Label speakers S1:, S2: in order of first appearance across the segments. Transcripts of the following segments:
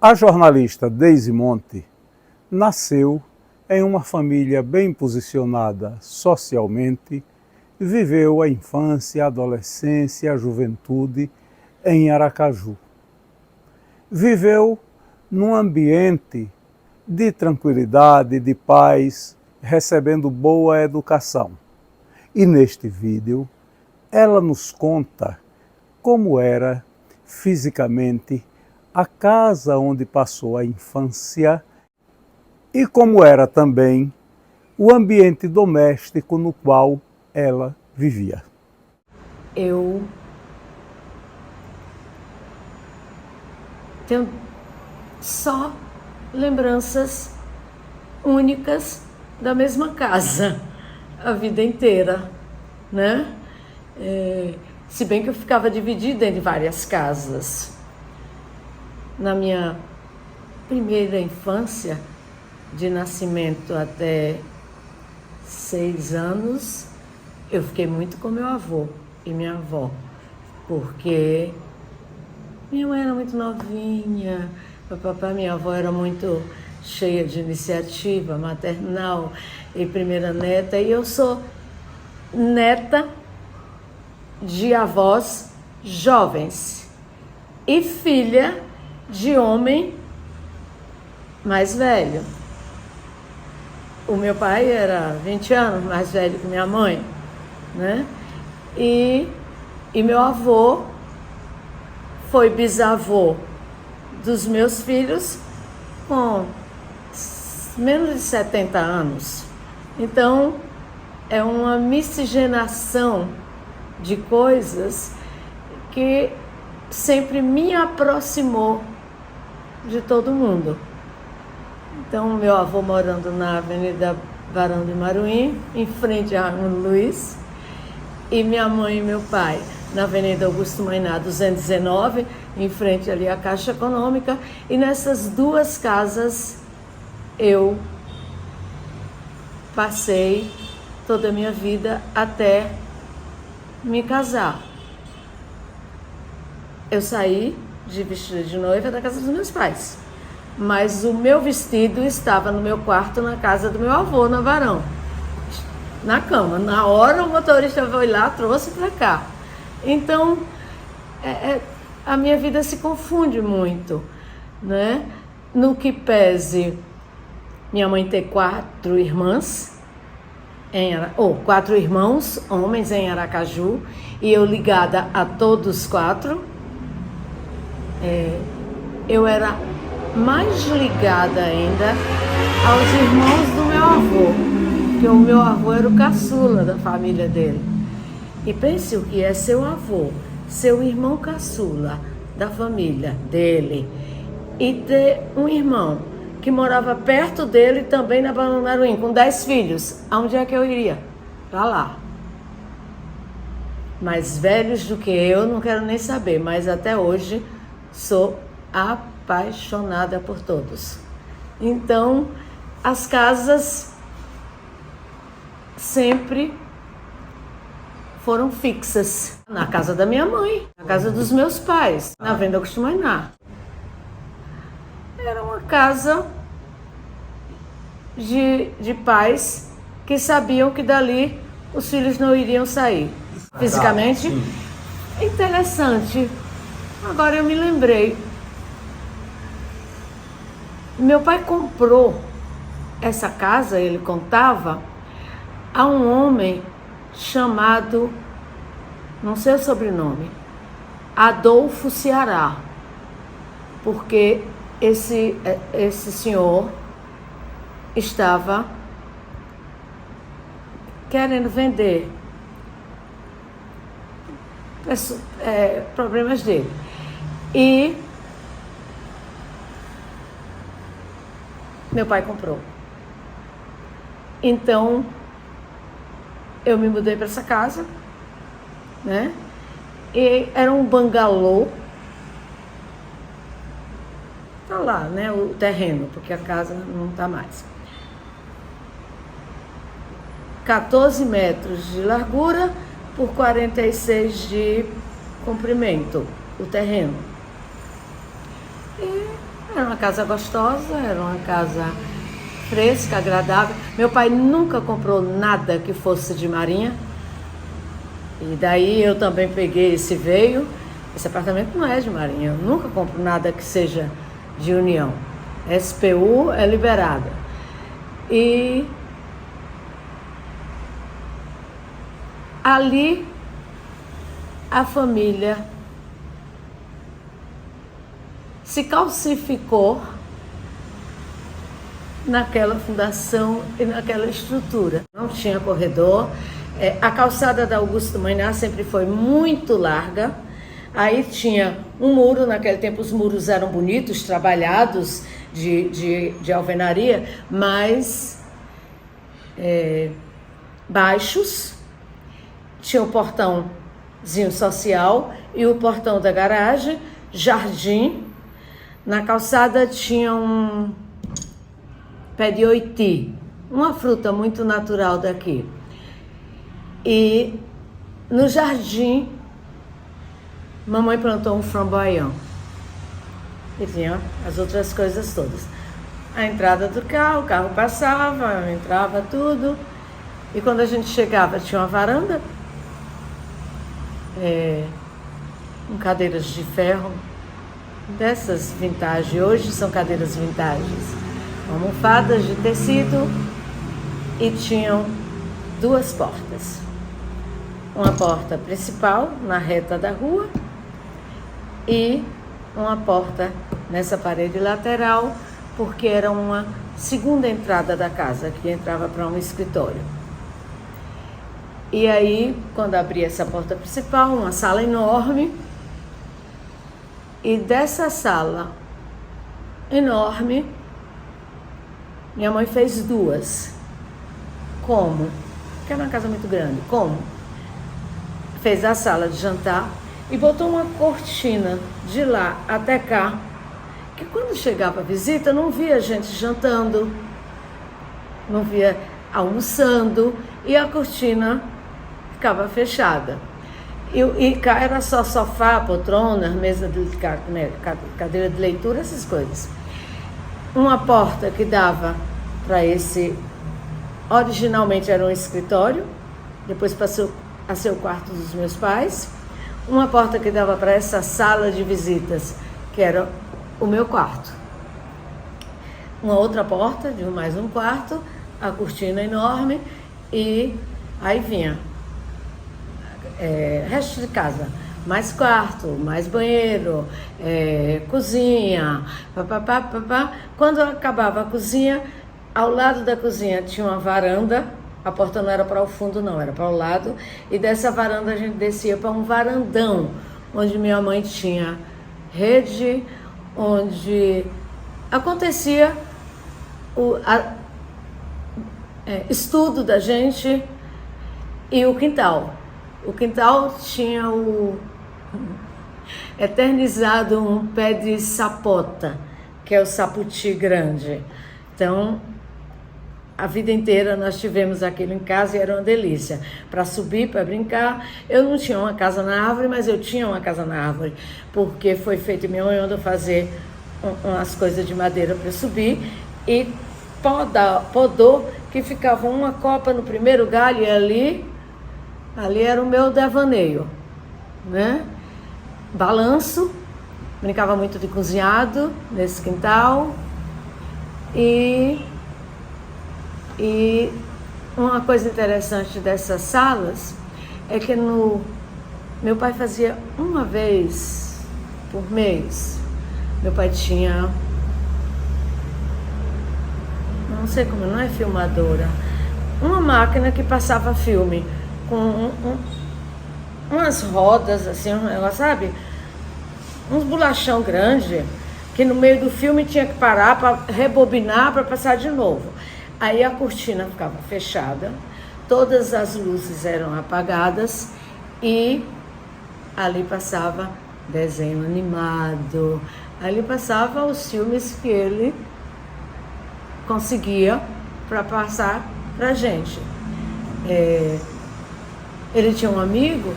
S1: A jornalista Deise Monte nasceu em uma família bem posicionada socialmente, viveu a infância, a adolescência e a juventude em Aracaju. Viveu num ambiente de tranquilidade, de paz, recebendo boa educação. E neste vídeo, ela nos conta como era fisicamente a casa onde passou a infância e como era também o ambiente doméstico no qual ela vivia.
S2: Eu tenho só lembranças únicas da mesma casa a vida inteira, né? Se bem que eu ficava dividida em várias casas. Na minha primeira infância, de nascimento até 6 anos, eu fiquei muito com meu avô e minha avó, porque minha mãe era muito novinha, meu papai e minha avó era muito cheia de iniciativa maternal e primeira neta, e eu sou neta de avós jovens e filha de homem mais velho. O meu pai era 20 anos mais velho que minha mãe, né? E meu avô foi bisavô dos meus filhos com menos de 70 anos. Então, é uma miscigenação de coisas que sempre me aproximou de todo mundo. Então, meu avô morando na Avenida Barão de Maruim, em frente a Raimundo Luiz, e minha mãe e meu pai na Avenida Augusto Mainá 219, em frente ali à Caixa Econômica, e nessas duas casas eu passei toda a minha vida até me casar. Eu saí de vestida de noiva da casa dos meus pais, mas o meu vestido estava no meu quarto na casa do meu avô, na Barão, na cama. Na hora o motorista foi lá, trouxe para cá. Então, a minha vida se confunde muito, né? No que pese minha mãe ter 4 irmãs, 4 irmãos, homens em Aracaju, e eu ligada a todos 4, eu era mais ligada ainda aos irmãos do meu avô, porque o meu avô era o caçula da família dele. E pense o que é seu avô, seu irmão caçula da família dele, e ter um irmão que morava perto dele também na Barão de Maruim, com 10 filhos. Aonde é que eu iria? Pra lá. Mais velhos do que eu, não quero nem saber, mas até hoje sou apaixonada por todos. Então, as casas sempre foram fixas. Na casa da minha mãe, na casa dos meus pais, na Avenida Augusto Mainá. Era uma casa de pais que sabiam que dali os filhos não iriam sair. Fisicamente, interessante. Agora eu me lembrei. Meu pai comprou essa casa, ele contava, a um homem chamado, não sei o sobrenome, Adolfo Ceará, porque esse senhor estava querendo vender problemas dele. E meu pai comprou. Então, eu me mudei para essa casa, né? E era um bangalô. Tá lá, né? O terreno, porque a casa não tá mais. 14 metros de largura por 46 de comprimento, o terreno. E Era uma casa gostosa, era uma casa fresca, agradável. Meu pai nunca comprou nada que fosse de Marinha. E daí eu também peguei esse veio. Esse apartamento não é de Marinha. Eu nunca compro nada que seja de União. SPU é liberada. E ali a família se calcificou naquela fundação e naquela estrutura. Não tinha corredor. A calçada da Augusto Mainá sempre foi muito larga. Aí tinha um muro, naquele tempo os muros eram bonitos, trabalhados de alvenaria, mas baixos. Tinha o portãozinho social e o portão da garagem, jardim. Na calçada tinha um pé de oiti, uma fruta muito natural daqui. E no jardim, mamãe plantou um framboião. E tinha as outras coisas todas. A entrada do carro, o carro passava, entrava tudo. E quando a gente chegava, tinha uma varanda, com cadeiras de ferro, dessas vintage. Hoje são cadeiras vintagens. Almofadas de tecido e tinham duas portas. Uma porta principal na reta da rua e uma porta nessa parede lateral, porque era uma segunda entrada da casa, que entrava para um escritório. E aí, quando abria essa porta principal, uma sala enorme, e dessa sala enorme, minha mãe fez duas. Como? Porque era uma casa muito grande. Como? Fez a sala de jantar e botou uma cortina de lá até cá, que quando chegava a visita não via gente jantando, não via almoçando, e a cortina ficava fechada. E cá era só sofá, poltrona, mesa de cadeira de leitura, essas coisas. Uma porta que dava para esse, originalmente era um escritório, depois passou a ser o quarto dos meus pais. Uma porta que dava para essa sala de visitas, que era o meu quarto. Uma outra porta, de mais um quarto, a cortina enorme, e aí vinha resto de casa. Mais quarto, mais banheiro, cozinha, papapá. Quando acabava a cozinha, ao lado da cozinha tinha uma varanda. A porta não era para o fundo, não, era para o lado. E dessa varanda a gente descia para um varandão, onde minha mãe tinha rede, onde acontecia o estudo da gente, e o quintal. O quintal tinha eternizado um pé de sapota, que é o saputi grande. Então, a vida inteira nós tivemos aquilo em casa e era uma delícia. Para subir, para brincar. Eu não tinha uma casa na árvore, mas eu tinha uma casa na árvore, porque foi feito, minha mãe mandou fazer umas coisas de madeira para subir, e podou, que ficava uma copa no primeiro galho, e ali era o meu devaneio, né? Balanço, brincava muito de cozinhado nesse quintal. E uma coisa interessante dessas salas é que meu pai fazia uma vez por mês. Meu pai tinha, não sei como, não é filmadora, uma máquina que passava filme com umas rodas assim, um negócio, sabe? Uns bolachão grande, que no meio do filme tinha que parar para rebobinar, para passar de novo. Aí a cortina ficava fechada, todas as luzes eram apagadas, e ali passava desenho animado, ali passava os filmes que ele conseguia para passar pra gente. Ele tinha um amigo,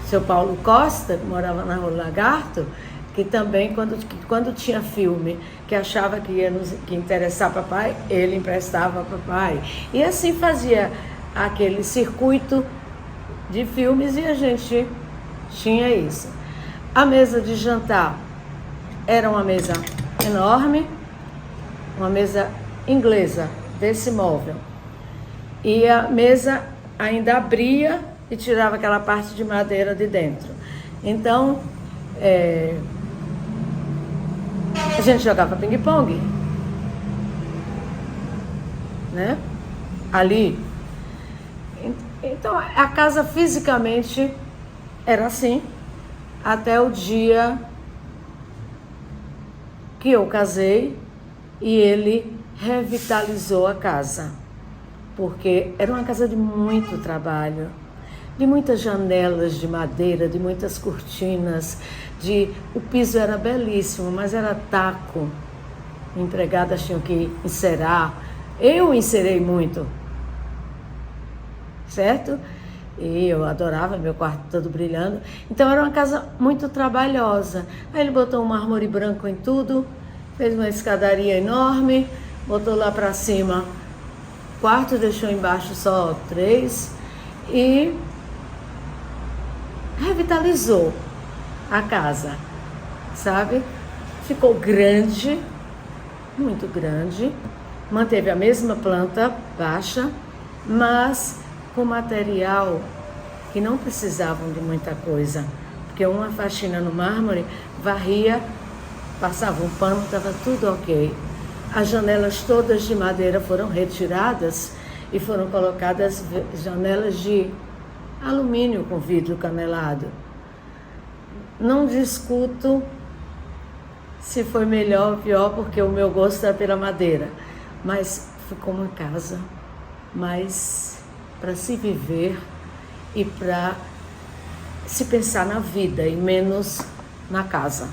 S2: seu Paulo Costa, que morava na Rua Lagarto, que também, quando tinha filme que achava que ia que interessar papai, ele emprestava a papai. E assim fazia aquele circuito de filmes e a gente tinha isso. A mesa de jantar era uma mesa enorme, uma mesa inglesa, desse móvel. E a mesa ainda abria e tirava aquela parte de madeira de dentro. Então, a gente jogava ping-pong, né? Ali. Então, a casa fisicamente era assim, até o dia que eu casei e ele revitalizou a casa, porque era uma casa de muito trabalho, de muitas janelas de madeira, de muitas cortinas, o piso era belíssimo, mas era taco. Empregadas tinham que encerar. Eu encerei muito, certo? E eu adorava meu quarto todo brilhando. Então era uma casa muito trabalhosa. Aí ele botou um mármore branco em tudo, fez uma escadaria enorme, botou lá para cima quarto, deixou embaixo só 3 e revitalizou a casa, sabe? Ficou grande, muito grande, manteve a mesma planta baixa, mas com material que não precisavam de muita coisa, porque uma faxina no mármore, varria, passava um pano, estava tudo ok. As janelas todas de madeira foram retiradas e foram colocadas janelas de alumínio com vidro canelado. Não discuto se foi melhor ou pior, porque o meu gosto é pela madeira, mas ficou uma casa mais para se viver e para se pensar na vida e menos na casa.